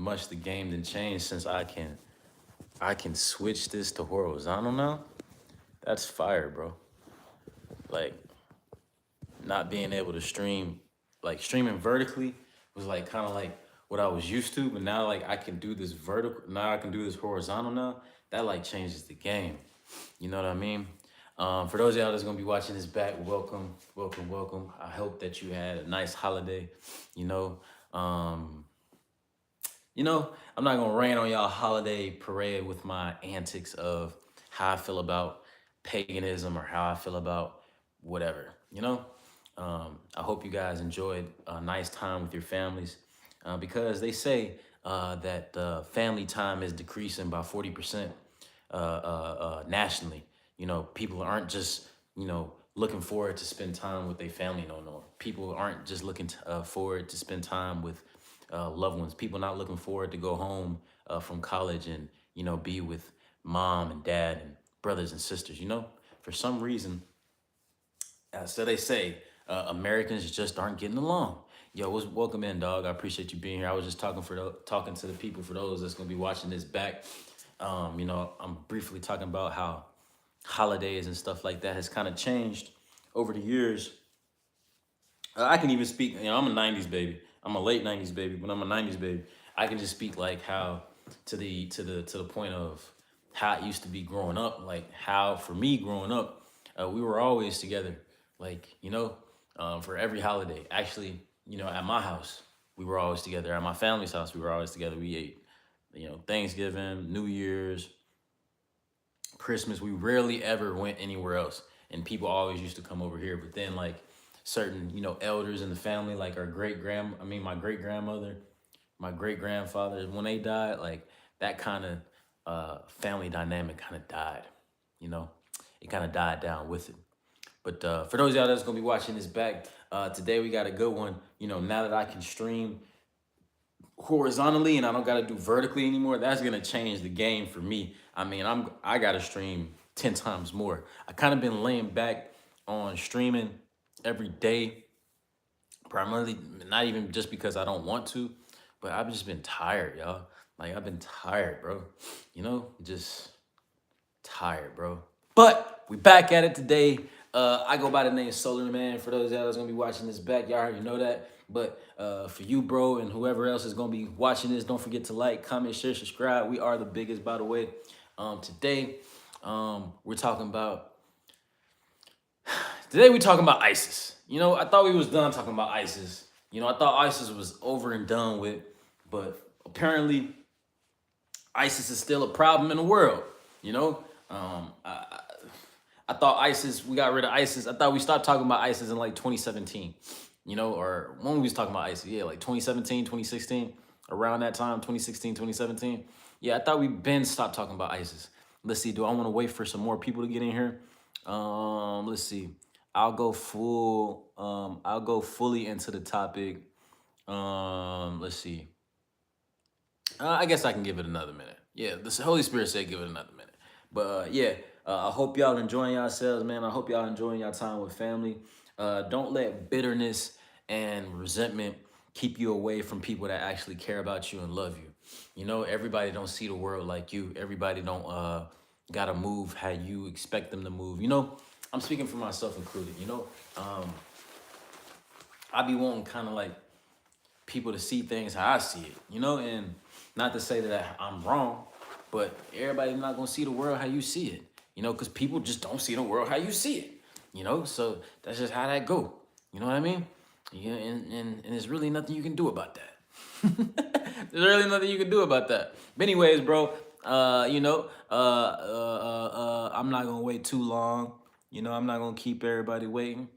much the game didn't change since I can switch this to horizontal now. That's fire, bro. Like not being able to stream, like streaming vertically was like kind of like what I was used to, but now like I can do this vertical. Now I can do this horizontal now. That like changes the game. You know what I mean? For those of y'all that's gonna be watching this back, welcome, welcome, welcome. I hope that you had a nice holiday. You know, um, I'm not gonna rain on y'all holiday parade with my antics of how I feel about paganism or how I feel about whatever. I hope you guys enjoyed a nice time with your families, because they say that family time is decreasing by 40% nationally. People aren't just looking forward to spend time with their family no more. People aren't just looking forward to spend time with loved ones. People not looking forward to go home from college and be with mom and dad and brothers and sisters. For some reason, so they say Americans just aren't getting along. Yo, welcome in, dog. I appreciate you being here. I was just talking to the people for those that's gonna be watching this back. I'm briefly talking about how holidays and stuff like that has kind of changed over the years. I can even speak. I'm a '90s baby. I'm a late '90s baby, but I'm a '90s baby. I can just speak like how to the point of how it used to be growing up. Like how for me growing up, we were always together. Like for every holiday. Actually, at my house, we were always together. At my family's house, we were always together. We ate, Thanksgiving, New Year's, Christmas. We rarely ever went anywhere else, and people always used to come over here. But then, like certain, elders in the family, like my great grandmother, my great grandfather, when they died, like that kind of family dynamic kind of died. You know, it kind of died down with it. But for those of y'all that's gonna be watching this back, today we got a good one. Now that I can stream horizontally and I don't gotta do vertically anymore, that's gonna change the game for me. I mean, I gotta stream 10 times more. I kind of been laying back on streaming every day, primarily not even just because I don't want to, but I've just been tired, y'all. Like I've been tired, bro. Just tired, bro. But we back at it today. I go by the name SOLARMAN. For those of y'all that's gonna be watching this back, y'all already know that. But for you, bro, and whoever else is gonna be watching this, don't forget to like, comment, share, subscribe. We are the biggest, by the way. Today, we're talking about ISIS. I thought we was done talking about ISIS. I thought ISIS was over and done with, but apparently ISIS is still a problem in the world. I thought we got rid of ISIS. I thought we stopped talking about ISIS in like 2017, or when we was talking about ISIS, yeah, like 2017, 2016, around that time, 2016, 2017. Yeah, I thought we been stopped talking about ISIS. Let's see, do I want to wait for some more people to get in here? Let's see. I'll go fully into the topic. Let's see. I guess I can give it another minute. Yeah, the Holy Spirit said give it another minute. But yeah, I hope y'all enjoying yourselves, man. I hope y'all enjoying your time with family. Don't let bitterness and resentment keep you away from people that actually care about you and love you. Everybody don't see the world like you. Everybody don't gotta move how you expect them to move. I'm speaking for myself included. I be wanting kind of like people to see things how I see it, and not to say that I'm wrong, but everybody's not gonna see the world how you see it, because people just don't see the world how you see it, so that's just how that go. You know what I mean? Yeah, and there's really nothing you can do about that. There's really nothing you can do about that. But anyways, bro, I'm not gonna wait too long. I'm not gonna keep everybody waiting,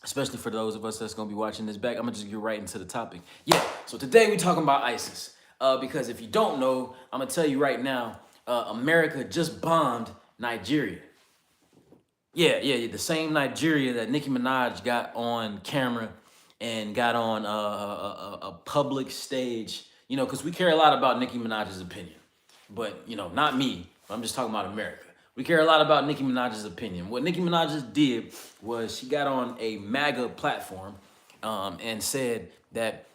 especially for those of us that's gonna be watching this back. I'm gonna just get right into the topic. Yeah, so today we talking about ISIS. Because if you don't know, I'm gonna tell you right now, America just bombed Nigeria. Yeah, the same Nigeria that Nicki Minaj got on camera and got on a public stage, because we care a lot about Nicki Minaj's opinion. But, not me. I'm just talking about America. We care a lot about Nicki Minaj's opinion. What Nicki Minaj just did was she got on a MAGA platform and said that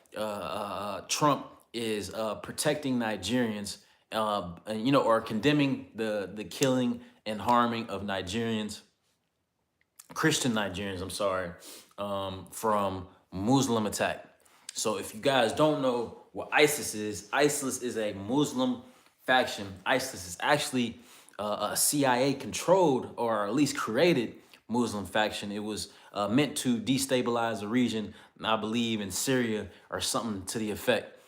Trump is protecting Nigerians, or condemning the killing and harming of Nigerians, Christian Nigerians, I'm sorry, from Muslim attack. So if you guys don't know what ISIS is a Muslim faction. ISIS is actually a CIA controlled, or at least created, Muslim faction. It was meant to destabilize the region, I believe in Syria or something to the effect,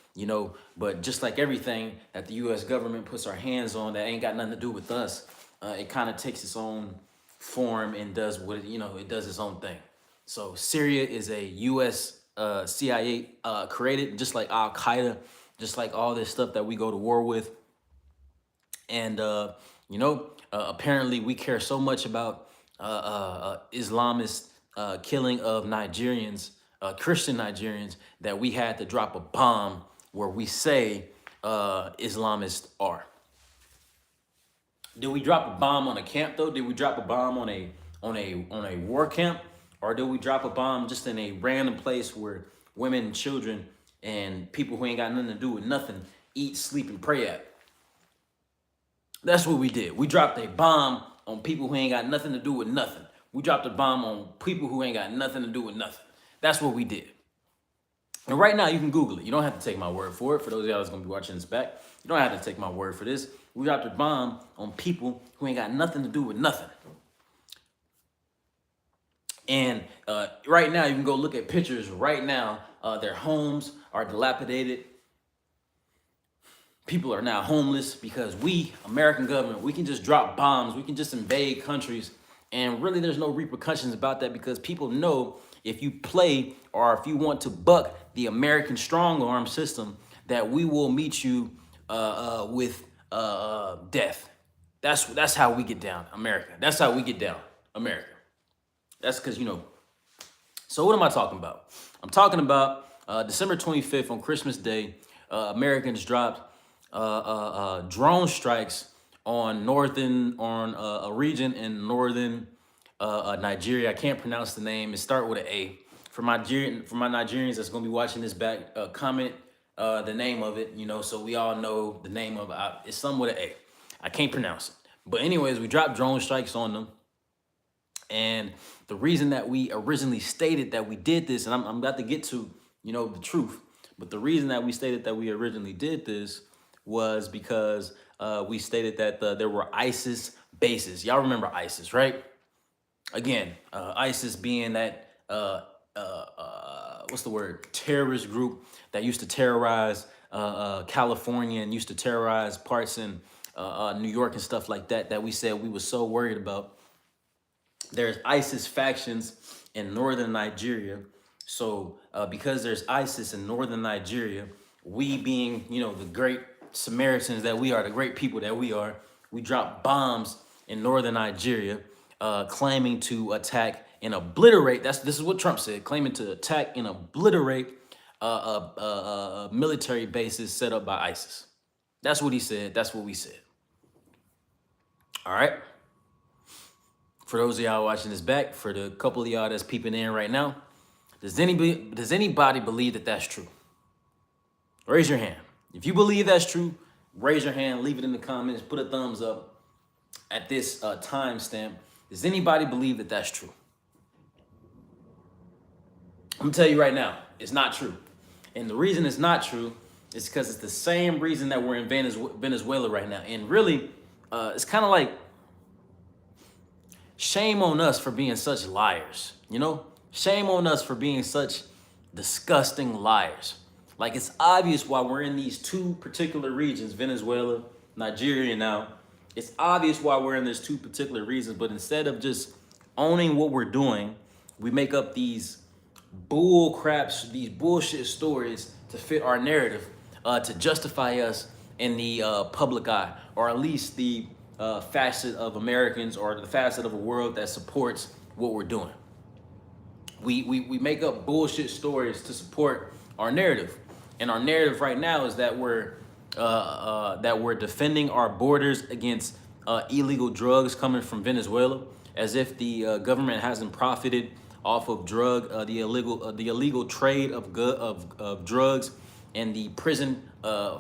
but just like everything that the US government puts our hands on that ain't got nothing to do with us, it kind of takes its own form and does what it does its own thing. So Syria is a US CIA created, just like Al Qaeda, just like all this stuff that we go to war with. And apparently we care so much about Islamist killing of Nigerians, Christian Nigerians, that we had to drop a bomb where we say Islamists are. Did we drop a bomb on a camp though? Did we drop a bomb on a war camp? Or did we drop a bomb just in a random place where women and children and people who ain't got nothing to do with nothing eat, sleep, and pray at? That's what we did. We dropped a bomb on people who ain't got nothing to do with nothing. We dropped a bomb on people who ain't got nothing to do with nothing. That's what we did. And right now, you can Google it. You don't have to take my word for it. For those of y'all that's going to be watching this back, you don't have to take my word for this. We dropped a bomb on people who ain't got nothing to do with nothing. And right now, you can go look at pictures right now. Their homes are dilapidated. People are now homeless because we, American government, we can just drop bombs. We can just invade countries. And really, there's no repercussions about that, because people know if you play or if you want to buck the American strong arm system, that we will meet you with death. That's how we get down, America. That's how we get down, America. That's because, So what am I talking about? I'm talking about December 25th on Christmas Day, Americans dropped drone strikes on a region in northern Nigeria. I can't pronounce the name. It starts with an A. For my Nigerians that's gonna be watching this back, comment the name of it, so we all know the name of it. It's something with an A. I can't pronounce it. But anyways, we dropped drone strikes on them. And the reason that we originally stated that we did this, and I'm about to get to, the truth, but the reason that we stated that we originally did this was because we stated that there were ISIS bases. Y'all remember ISIS, right? Again, ISIS being that, what's the word? Terrorist group that used to terrorize California and used to terrorize parts in New York and stuff like that, that we said we were so worried about. There's ISIS factions in northern Nigeria. So because there's ISIS in northern Nigeria, we being, the great Samaritans that we are, the great people that we are, we drop bombs in northern Nigeria, claiming to attack and obliterate. This is what Trump said, claiming to attack and obliterate military bases set up by ISIS. That's what he said. That's what we said. All right. For those of y'all watching this back, for the couple of y'all that's peeping in right now, does anybody believe that that's true? Raise your hand. If you believe that's true, raise your hand, leave it in the comments, put a thumbs up at this timestamp. Does anybody believe that that's true? I'm gonna tell you right now, it's not true. And the reason it's not true is because it's the same reason that we're in Venezuela right now. And really, it's kind of like, shame on us for being such liars, Shame on us for being such disgusting liars. Like, it's obvious why we're in these two particular regions, Venezuela, Nigeria now. It's obvious why we're in these two particular regions, but instead of just owning what we're doing, we make up these these bullshit stories to fit our narrative, to justify us in the public eye, or at least the facet of Americans, or the facet of a world that supports what we're doing. We make up bullshit stories to support our narrative, and our narrative right now is that we're defending our borders against illegal drugs coming from Venezuela, as if the government hasn't profited off of the illegal trade of drugs and the prison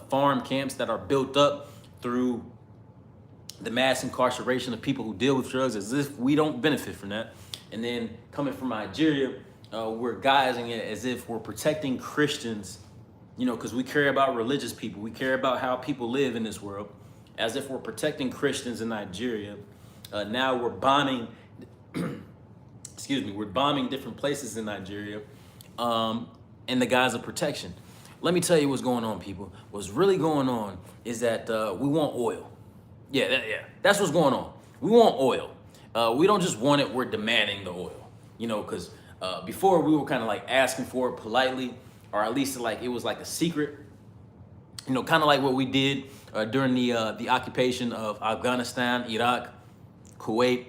farm camps that are built up through the mass incarceration of people who deal with drugs, as if we don't benefit from that. And then coming from Nigeria, we're guising it as if we're protecting Christians, because we care about religious people. We care about how people live in this world, as if we're protecting Christians in Nigeria. Now we're bombing, we're bombing different places in Nigeria in the guise of protection. Let me tell you what's going on, people. What's really going on is that we want oil. Yeah, that's what's going on. We want oil. We don't just want it, we're demanding the oil. Because before we were kind of like asking for it politely, or at least like it was like a secret. Kind of like what we did during the occupation of Afghanistan, Iraq, Kuwait.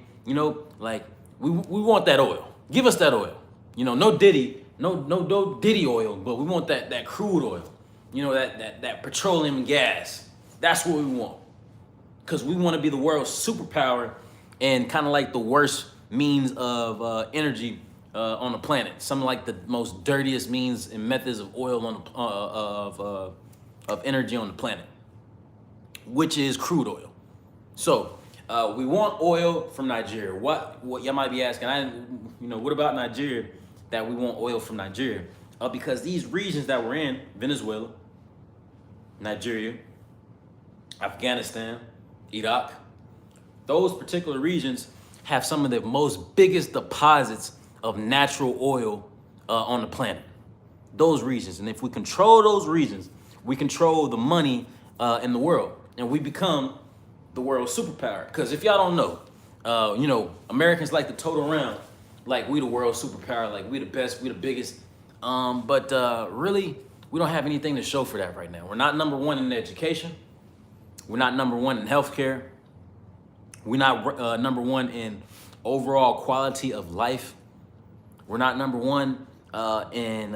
Like we want that oil. Give us that oil. No Diddy, no Diddy oil, but we want that crude oil. That petroleum gas. That's what we want. Because we want to be the world's superpower and kind of like the worst means of energy on the planet. Something like the most dirtiest means and methods of oil of energy on the planet, which is crude oil. So we want oil from Nigeria. What y'all might be asking? What about Nigeria that we want oil from Nigeria? Because these regions that we're in, Venezuela, Nigeria, Afghanistan, Iraq, those particular regions have some of the most biggest deposits of natural oil on the planet. Those regions. And if we control those regions, we control the money in the world, and we become the world's superpower. Because if y'all don't know, Americans like to tote around like we the world's superpower, like we the best, we the biggest. But really, we don't have anything to show for that right now. We're not number one in education. We're not number one in healthcare. We're not number one in overall quality of life. We're not number one in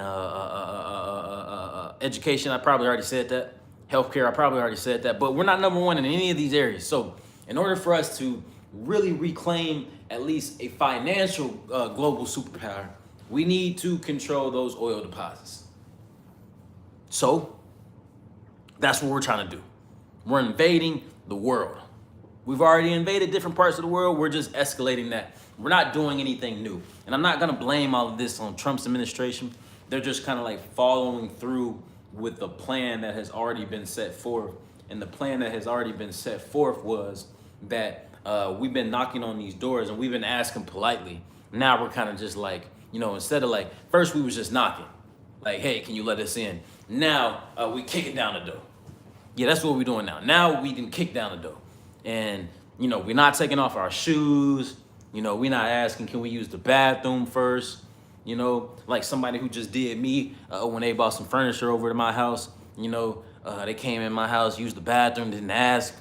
education. I probably already said that. Healthcare, I probably already said that. But we're not number one in any of these areas. So in order for us to really reclaim at least a financial global superpower, we need to control those oil deposits. So that's what we're trying to do. We're invading the world. We've already invaded different parts of the world. We're just escalating that. We're not doing anything new. And I'm not going to blame all of this on Trump's administration. They're just kind of like following through with the plan that has already been set forth. And the plan that has already been set forth was that we've been knocking on these doors and we've been asking politely. Now we're kind of just like, instead of like, first we was just knocking. Like, hey, can you let us in? Now we kick it down the door. Yeah, that's what we're doing now. Now we can kick down the door. And, we're not taking off our shoes. We're not asking, can we use the bathroom first? Like somebody who just did me when they bought some furniture over to my house. They came in my house, used the bathroom, didn't ask.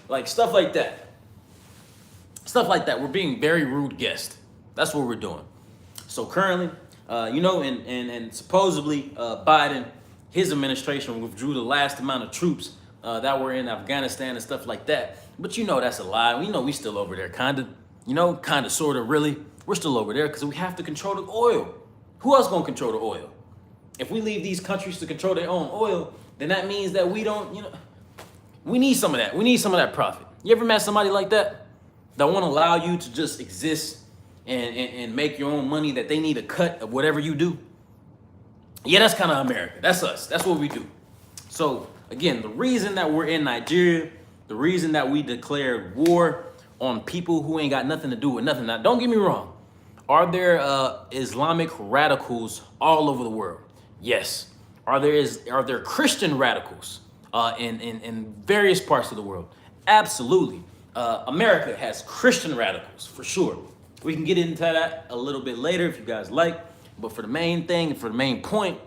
Like stuff like that. Stuff like that. We're being very rude guests. That's what we're doing. So currently, and supposedly Biden, his administration withdrew the last amount of troops that were in Afghanistan and stuff like that. But that's a lie. We know we still over there, kind of, sort of, really. We're still over there because we have to control the oil. Who else gonna control the oil? If we leave these countries to control their own oil, then that means that we don't, we need some of that. We need some of that profit. You ever met somebody like that won't allow you to just exist and make your own money, that they need a cut of whatever you do? Yeah, that's kind of America. That's us. That's what we do. So again, the reason that we're in Nigeria, the reason that we declared war on people who ain't got nothing to do with nothing. Now, don't get me wrong. Are there Islamic radicals all over the world? Yes. Are there Christian radicals in various parts of the world? Absolutely. America has Christian radicals for sure. We can get into that a little bit later if you guys like. But for the main thing, for the main point,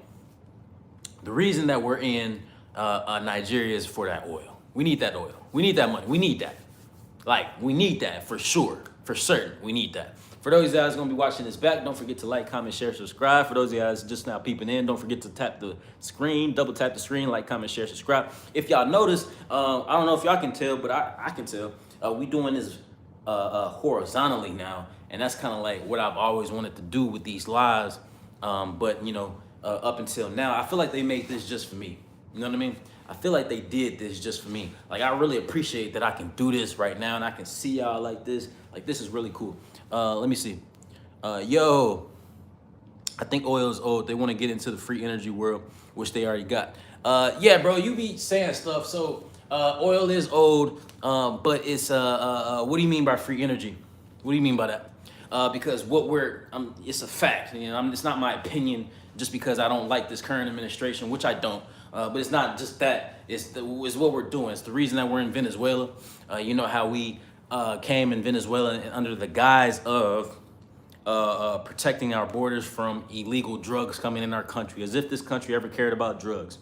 the reason that we're in Nigeria is for that oil. We need that oil. We need that money. We need that. We need that for sure. For certain. We need that. For those of you guys going to be watching this back, don't forget to like, comment, share, subscribe. For those of you guys just now peeping in, don't forget to tap the screen, double tap the screen, like, comment, share, subscribe. If y'all notice, I don't know if y'all can tell, but I can tell. We doing this horizontally now, and that's kind of like what I've always wanted to do with these lives. But up until now, I feel like they made this just for me. You know what I mean? I feel like they did this just for me. Like, I really appreciate that I can do this right now and I can see y'all like this. Like, this is really cool. Let me see. Yo, I think oil is old. They want to get into the free energy world, which they already got. Yeah, bro, you be saying stuff. So oil is old, but it's what do you mean by free energy? What do you mean by that? Because what we're, it's a fact. You know, it's not my opinion just because I don't like this current administration, which I don't. But it's not just that. It's what we're doing. It's the reason that we're in Venezuela. You know how we came in Venezuela under the guise of protecting our borders from illegal drugs coming in our country, as if this country ever cared about drugs.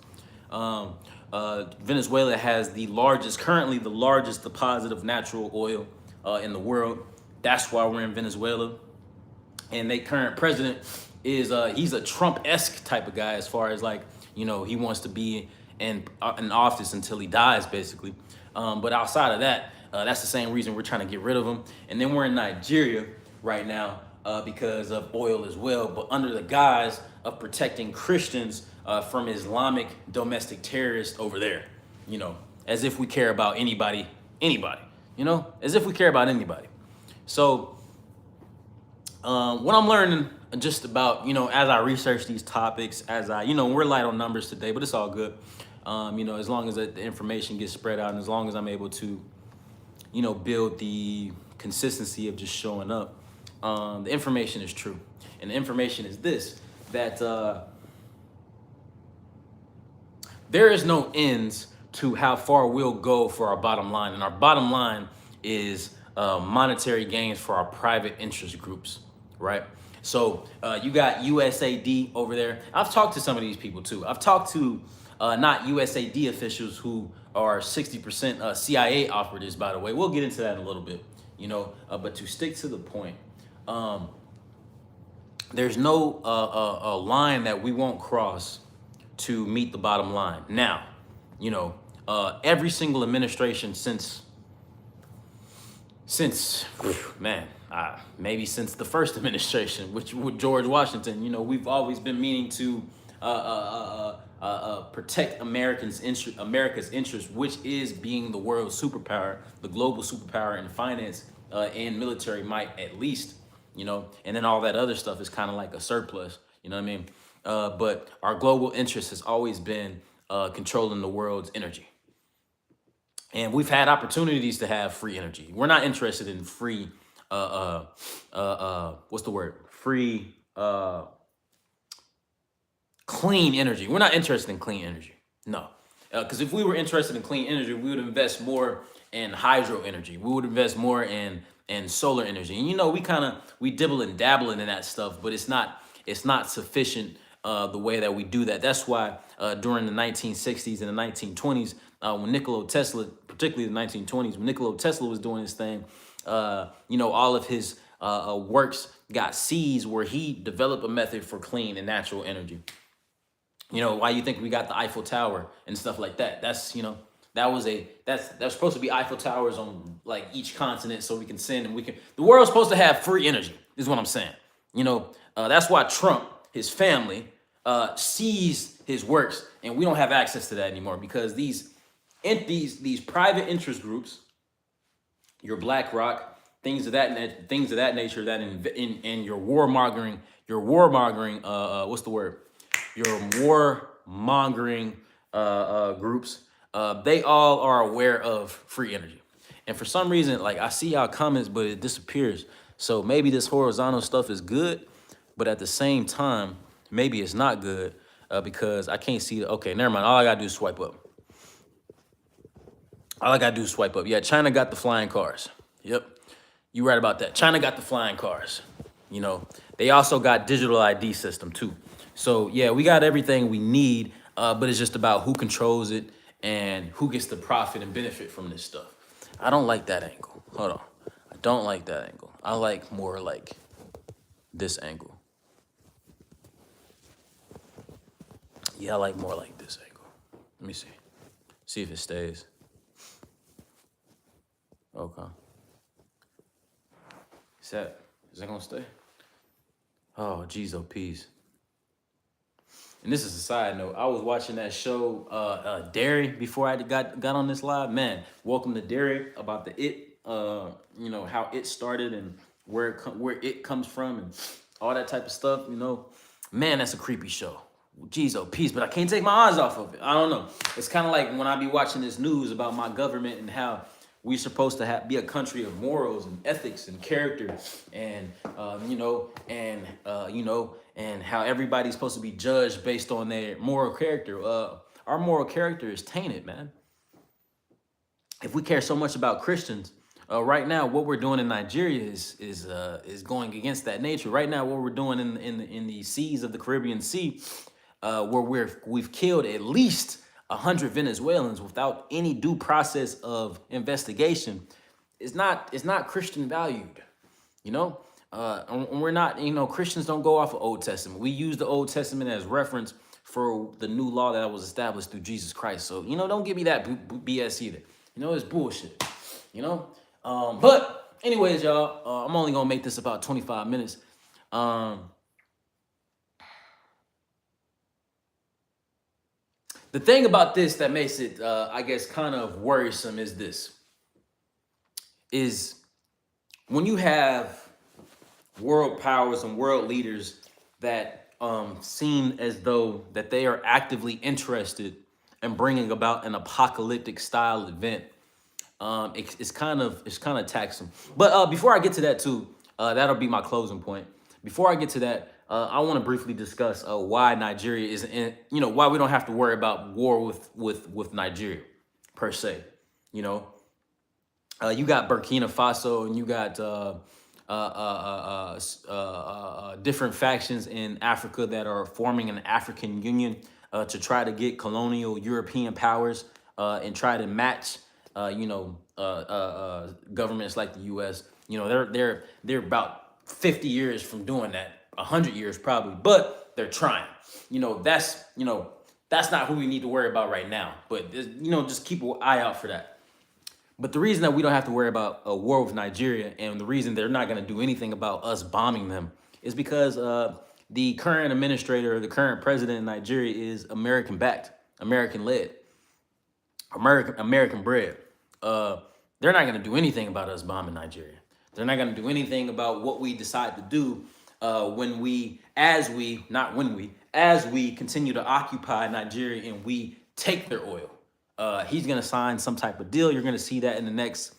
Venezuela has currently the largest deposit of natural oil in the world. That's why we're in Venezuela. And their current president is he's a Trump-esque type of guy, as far as, like, you know, he wants to be in office until he dies, basically. But outside of that, that's the same reason we're trying to get rid of him. And then we're in Nigeria right now because of oil as well, but under the guise of protecting Christians from Islamic domestic terrorists over there. You know, as if we care about anybody, you know, as if we care about anybody. So what I'm learning just about, you know, as I research these topics, you know, we're light on numbers today, but it's all good. You know, as long as the information gets spread out and as long as I'm able to, you know, build the consistency of just showing up, the information is true. And the information is this, that there is no ends to how far we'll go for our bottom line. And our bottom line is monetary gains for our private interest groups, right? So you got USAD over there. I've talked to some of these people too. I've talked to not USAD officials who are 60% CIA operatives, by the way. We'll get into that in a little bit, you know, but to stick to the point, there's no a line that we won't cross to meet the bottom line. Now, you know, every single administration since man, maybe since the first administration, which with George Washington, you know, we've always been meaning to protect America's interest, which is being the world superpower, the global superpower in finance and military might, at least, you know, and then all that other stuff is kind of like a surplus, you know what I mean? But our global interest has always been controlling the world's energy. And we've had opportunities to have free energy. We're not interested in free, what's the word? Free, clean energy. We're not interested in clean energy. No. Because if we were interested in clean energy, we would invest more in hydro energy. We would invest more in solar energy. And, you know, we dibble and dabble in that stuff, but it's not sufficient the way that we do that. That's why during the 1960s and the 1920s, when Nikola Tesla, particularly the 1920s, when Nikola Tesla was doing his thing, you know, all of his works got seized where he developed a method for clean and natural energy. You know, why you think we got the Eiffel Tower and stuff like that? That's, you know, that's supposed to be Eiffel Towers on like each continent so we can send and the world's supposed to have free energy, is what I'm saying. You know, that's why Trump, his family, seized his works, and we don't have access to that anymore because these private interest groups, your BlackRock, things of that nature, that in your warmongering, what's the word? Your warmongering groups, they all are aware of free energy. And for some reason, like, I see y'all comments, but it disappears. So maybe this horizontal stuff is good, but at the same time, maybe it's not good because I can't see it. Okay, never mind. All I gotta do is swipe up. Yeah, China got the flying cars. Yep, you right about that. China got the flying cars. You know, they also got digital ID system too. So yeah, we got everything we need, but it's just about who controls it and who gets the profit and benefit from this stuff. I don't like that angle. Hold on. I don't like that angle. I like more like this angle. Yeah, I like more like this angle. Let me see. See if it stays. Okay. Is that gonna stay? Oh, geez, oh, peas. And this is a side note. I was watching that show, Dairy, before I got on this live. Man, welcome to Dairy, about the how it started and where it comes from and all that type of stuff. Man, that's a creepy show. Jeez, oh, peace, but I can't take my eyes off of it. I don't know. It's kind of like when I be watching this news about my government and how we're supposed to be a country of morals and ethics and character, and and how everybody's supposed to be judged based on their moral character. Our moral character is tainted, man. If we care so much about Christians, right now what we're doing in Nigeria is going against that nature. Right now, what we're doing in the seas of the Caribbean Sea, where we've killed at least 100 Venezuelans without any due process of investigation, is not Christian valued. And we're not, Christians don't go off of Old Testament. We use the Old Testament as reference for the new law that was established through Jesus Christ. So, don't give me that BS either. It's bullshit, But anyways, y'all, I'm only going to make this about 25 minutes. The thing about this that makes it, I guess, kind of worrisome is when you have world powers and world leaders that seem as though that they are actively interested in bringing about an apocalyptic style event. It's kind of taxing. But before I get to that too, that'll be my closing point. Before I get to that, I want to briefly discuss why Nigeria isn't why we don't have to worry about war with Nigeria per se. You got Burkina Faso, and you got different factions in Africa that are forming an African Union to try to get colonial European powers and try to match governments like the U.S. They're about 50 years from doing that, 100 years probably, but they're trying. That's not who we need to worry about right now. But just keep an eye out for that. But the reason that we don't have to worry about a war with Nigeria, and the reason they're not going to do anything about us bombing them, is because the current administrator, the current president in Nigeria, is American-backed, American-led, American bred. They're not going to do anything about us bombing Nigeria. They're not going to do anything about what we decide to do as we continue to occupy Nigeria and we take their oil. He's going to sign some type of deal. You're going to see that in the next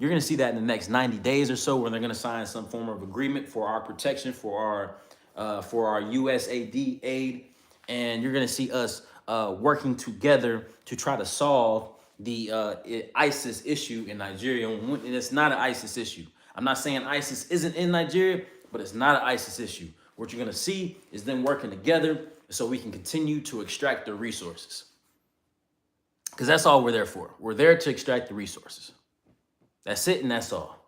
90 days or so, where they're going to sign some form of agreement for our protection, for our USAID aid, and you're going to see us working together to try to solve the ISIS issue in Nigeria. And it's not an ISIS issue. I'm not saying ISIS isn't in Nigeria, but it's not an ISIS issue. What you're going to see is them working together so we can continue to extract their resources. Because that's all we're there for. We're there to extract the resources. That's it, and that's all.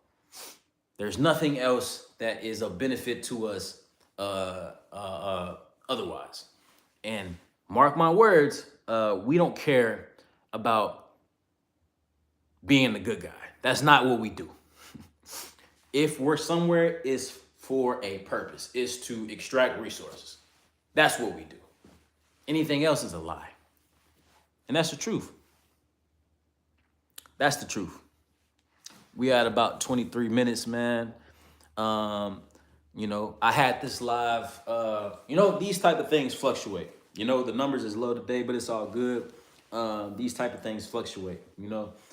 There's nothing else that is of benefit to us otherwise. And mark my words, we don't care about being the good guy. That's not what we do. If we're somewhere, it's for a purpose. It's to extract resources. That's what we do. Anything else is a lie. And that's the truth. That's the truth. We had about 23 minutes, man. I had this live. These type of things fluctuate. The numbers is low today, but it's all good. These type of things fluctuate.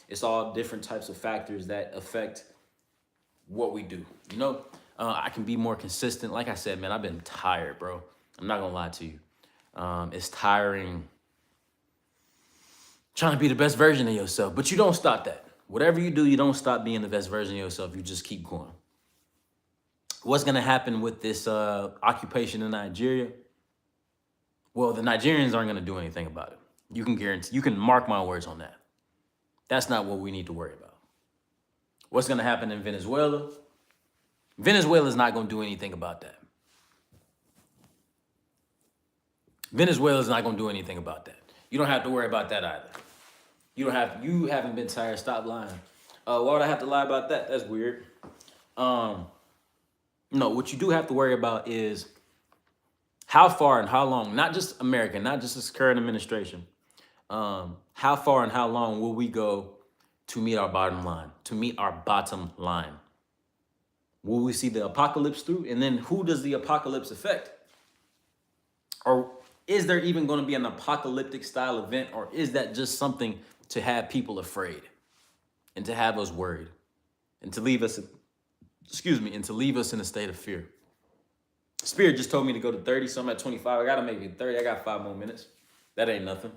It's all different types of factors that affect what we do. I can be more consistent. Like I said, man, I've been tired, bro. I'm not gonna lie to you. It's tiring trying to be the best version of yourself, but you don't stop that. Whatever you do, you don't stop being the best version of yourself. You just keep going. What's gonna happen with this occupation in Nigeria? Well, the Nigerians aren't gonna do anything about it. You can mark my words on that. That's not what we need to worry about. What's gonna happen in Venezuela? Venezuela's not gonna do anything about that. Venezuela's not gonna do anything about that. You don't have to worry about that either. You haven't been tired. Stop lying. Why would I have to lie about that? That's weird. No, what you do have to worry about is How far and how long, not just America, not just this current administration, how far and how long will we go to meet our bottom line? To meet our bottom line. Will we see the apocalypse through? And then who does the apocalypse affect? Or is there even going to be an apocalyptic style event? Or is that just something to have people afraid and to have us worried and to leave us, and to leave us in a state of fear? Spirit just told me to go to 30, so I'm at 25. I got to make it 30. I got 5 more minutes. That ain't nothing.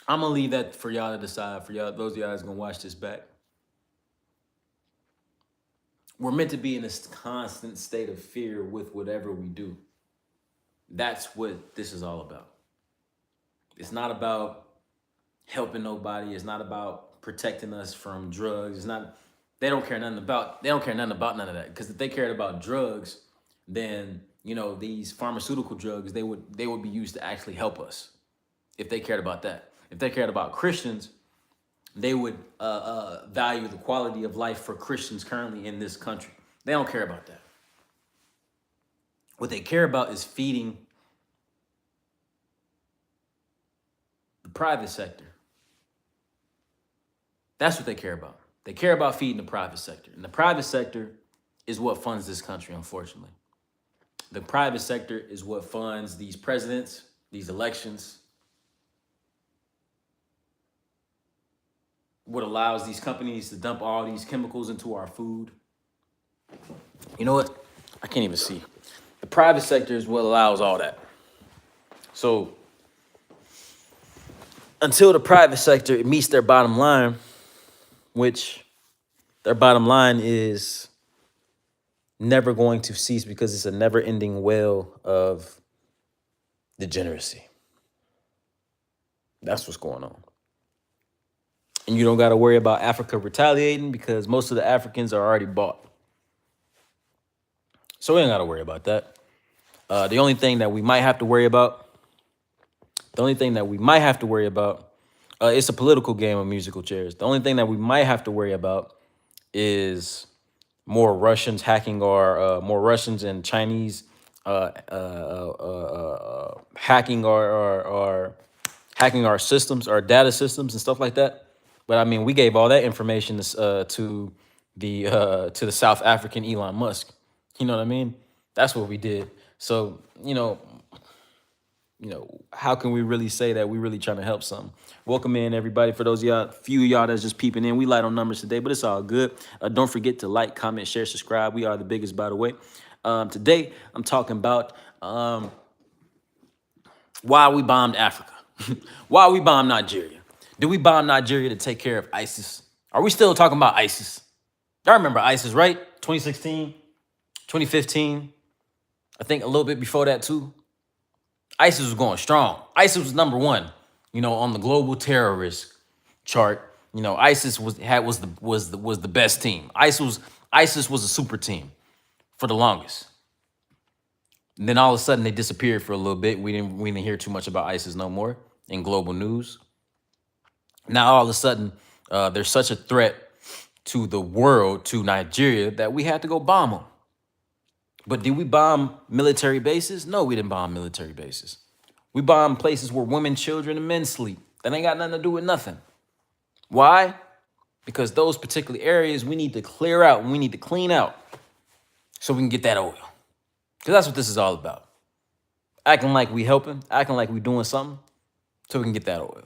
I'm going to leave that for y'all to decide, for y'all, those of y'all that's going to watch this back. We're meant to be in this constant state of fear with whatever we do. That's what this is all about. It's not about helping nobody. It's not about protecting us from drugs. It's not, they don't care nothing about none of that. Because if they cared about drugs, then, these pharmaceutical drugs, they would be used to actually help us. If they cared about that. If they cared about Christians, they would value the quality of life for Christians currently in this country. They don't care about that. What they care about is feeding the private sector. That's what they care about. They care about feeding the private sector. And the private sector is what funds this country, unfortunately. The private sector is what funds these presidents, these elections, what allows these companies to dump all these chemicals into our food. You know what? I can't even see. The private sector is what allows all that. So until the private sector meets their bottom line, which their bottom line is never going to cease because it's a never-ending well of degeneracy. That's what's going on. And you don't got to worry about Africa retaliating because most of the Africans are already bought. So we ain't got to worry about that. The only thing that we might have to worry about, it's a political game of musical chairs. The only thing that we might have to worry about is more Russians and Chinese hacking our systems, our data systems and stuff like that. But I mean, we gave all that information to the South African Elon Musk. You know what I mean? That's what we did. So, how can we really say that we really trying to help something? Welcome in, everybody. For those of y'all, few of y'all that's just peeping in, we light on numbers today, but it's all good. Don't forget to like, comment, share, subscribe. We are the biggest, by the way. Today, I'm talking about why we bombed Africa. Why we bombed Nigeria. Did we bomb Nigeria to take care of ISIS? Are we still talking about ISIS? Y'all remember ISIS, right? 2016, 2015. I think a little bit before that, too. ISIS was going strong. ISIS was number one, on the global terrorist chart. ISIS was the best team. ISIS was a super team for the longest. And then all of a sudden they disappeared for a little bit. We didn't hear too much about ISIS no more in global news. Now all of a sudden there's such a threat to the world, to Nigeria, that we had to go bomb them. But did we bomb military bases? No, we didn't bomb military bases. We bombed places where women, children, and men sleep. That ain't got nothing to do with nothing. Why? Because those particular areas we need to clear out and we need to clean out so we can get that oil. Because that's what this is all about. Acting like we helping, acting like we doing something so we can get that oil.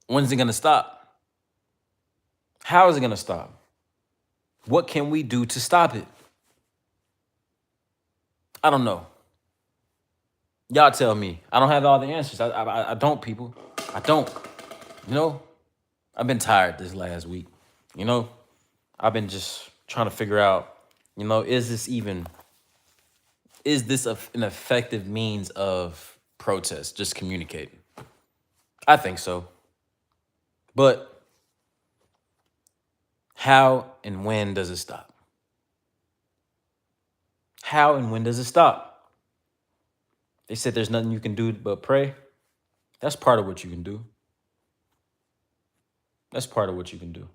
When's it going to stop? How is it going to stop? What can we do to stop it? I don't know. Y'all tell me. I don't have all the answers. I don't, people. I don't. I've been tired this last week. I've been just trying to figure out, is this an effective means of protest, just communicating? I think so. But how and when does it stop? How and when does it stop? They said there's nothing you can do but pray. That's part of what you can do. That's part of what you can do.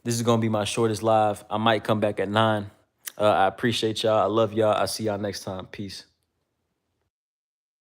This is gonna be my shortest live. I might come back at 9. I appreciate y'all. I love y'all. I see y'all next time. Peace.